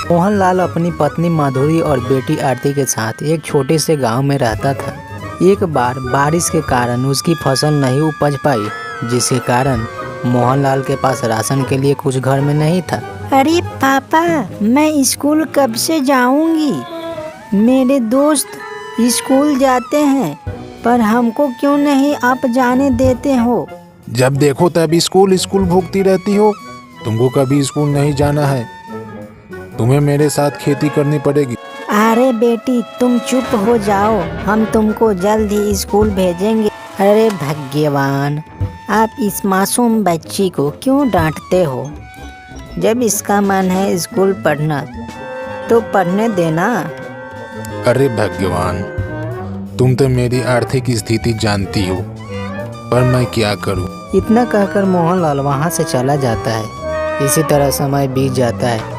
मोहनलाल अपनी पत्नी माधुरी और बेटी आरती के साथ एक छोटे से गांव में रहता था। एक बार बारिश के कारण उसकी फसल नहीं उपज पाई, जिसके कारण मोहनलाल के पास राशन के लिए कुछ घर में नहीं था। अरे पापा, मैं स्कूल कब से जाऊंगी? मेरे दोस्त स्कूल जाते हैं, पर हमको क्यों नहीं आप जाने देते हो? जब देखो तब स्कूल भूखती रहती हो। तुमको कभी स्कूल नहीं जाना है, तुम्हें मेरे साथ खेती करनी पड़ेगी। अरे बेटी, तुम चुप हो जाओ, हम तुमको जल्द ही स्कूल भेजेंगे। अरे भगवान, आप इस मासूम बच्ची को क्यों डांटते हो? जब इसका मन है स्कूल पढ़ना तो पढ़ने देना। अरे भगवान, तुम तो मेरी आर्थिक स्थिति जानती हो, पर मैं क्या करूं? इतना कहकर मोहनलाल वहां से चला जाता है। इसी तरह समय बीत जाता है।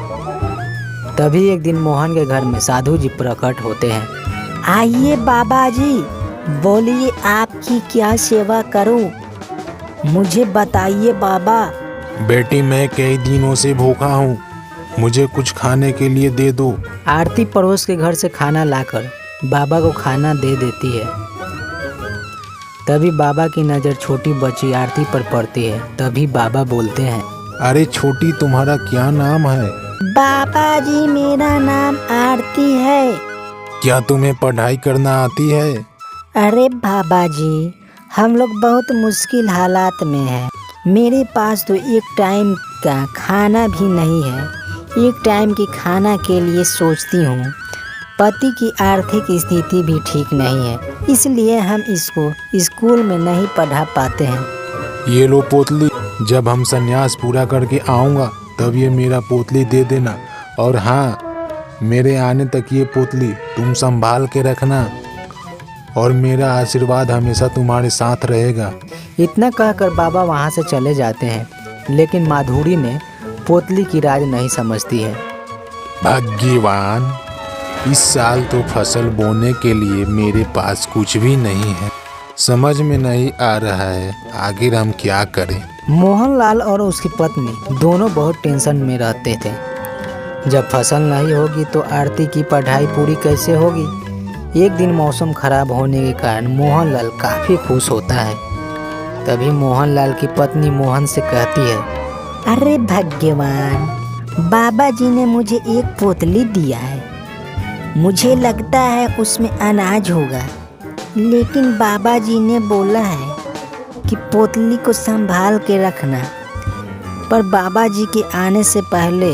तभी एक दिन मोहन के घर में साधु जी प्रकट होते हैं। आइए बाबा जी, बोलिए आपकी क्या सेवा करूं? मुझे बताइए बाबा। बेटी, मैं कई दिनों से भूखा हूँ, मुझे कुछ खाने के लिए दे दो। आरती पड़ोस के घर से खाना लाकर बाबा को खाना दे देती है। तभी बाबा की नज़र छोटी बच्ची आरती पर पड़ती है। तभी बाबा बोलते हैं, अरे छोटी, तुम्हारा क्या नाम है? बाबा जी, मेरा नाम आरती है। क्या तुम्हें पढ़ाई करना आती है? अरे बाबा जी, हम लोग बहुत मुश्किल हालात में हैं। मेरे पास तो एक टाइम का खाना भी नहीं है। एक टाइम की खाना के लिए सोचती हूँ। पति की आर्थिक स्थिति भी ठीक नहीं है, इसलिए हम इसको स्कूल में नहीं पढ़ा पाते हैं। ये लो पोतली, जब हम संन्यास पूरा करके आऊँगा तब ये मेरा पोतली दे देना। और हाँ, मेरे आने तक ये पोतली तुम संभाल के रखना, और मेरा आशीर्वाद हमेशा तुम्हारे साथ रहेगा। इतना कहकर बाबा वहाँ से चले जाते हैं। लेकिन माधुरी ने पोतली की राज नहीं समझती है। भगवान, इस साल तो फसल बोने के लिए मेरे पास कुछ भी नहीं है। समझ में नहीं आ रहा है आखिर हम क्या करें। मोहनलाल और उसकी पत्नी दोनों बहुत टेंशन में रहते थे। जब फसल नहीं होगी तो आरती की पढ़ाई पूरी कैसे होगी। एक दिन मौसम खराब होने के कारण मोहनलाल काफ़ी खुश होता है। तभी मोहनलाल की पत्नी मोहन से कहती है, अरे भगवान, बाबा जी ने मुझे एक पोतली दिया है। मुझे लगता है उसमें अनाज होगा, लेकिन बाबा जी ने बोला है कि पोतली को संभाल के रखना। पर बाबा जी के आने से पहले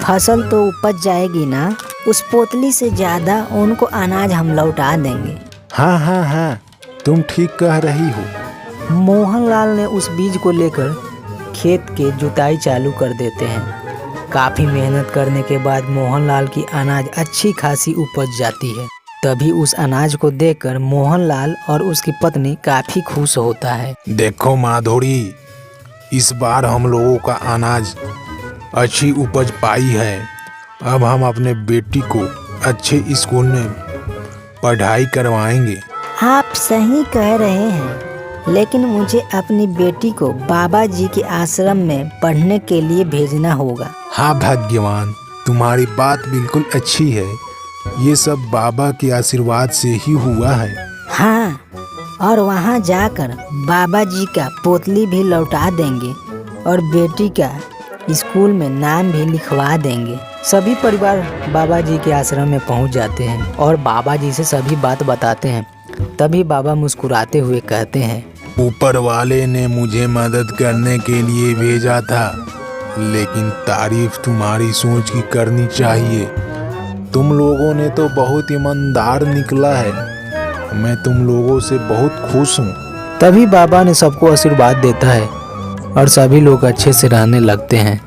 फसल तो उपज जाएगी ना। उस पोतली से ज़्यादा उनको अनाज हम लौटा देंगे। हाँ हाँ हाँ, तुम ठीक कह रही हो। मोहनलाल ने उस बीज को लेकर खेत के जुताई चालू कर देते हैं। काफ़ी मेहनत करने के बाद मोहनलाल की अनाज अच्छी खासी उपज जाती है। तभी उस अनाज को देखकर मोहनलाल और उसकी पत्नी काफ़ी खुश होता है। देखो माधुरी, इस बार हम लोगों का अनाज अच्छी उपज पाई है। अब हम अपने बेटी को अच्छे स्कूल में पढ़ाई करवाएंगे। आप सही कह रहे हैं, लेकिन मुझे अपनी बेटी को बाबा जी के आश्रम में पढ़ने के लिए भेजना होगा। हाँ भगवान, तुम्हारी बात बिल्कुल अच्छी है। ये सब बाबा के आशीर्वाद से ही हुआ है। हाँ, और वहाँ जाकर बाबा जी का पोतली भी लौटा देंगे और बेटी का स्कूल में नाम भी लिखवा देंगे। सभी परिवार बाबा जी के आश्रम में पहुँच जाते हैं और बाबा जी से सभी बात बताते हैं। तभी बाबा मुस्कुराते हुए कहते हैं, ऊपर वाले ने मुझे मदद करने के लिए भेजा था, लेकिन तारीफ तुम्हारी सोच की करनी चाहिए। तुम लोगों ने तो बहुत ईमानदार निकला है। मैं तुम लोगों से बहुत खुश हूँ। तभी बाबा ने सबको आशीर्वाद देता है और सभी लोग अच्छे से रहने लगते हैं।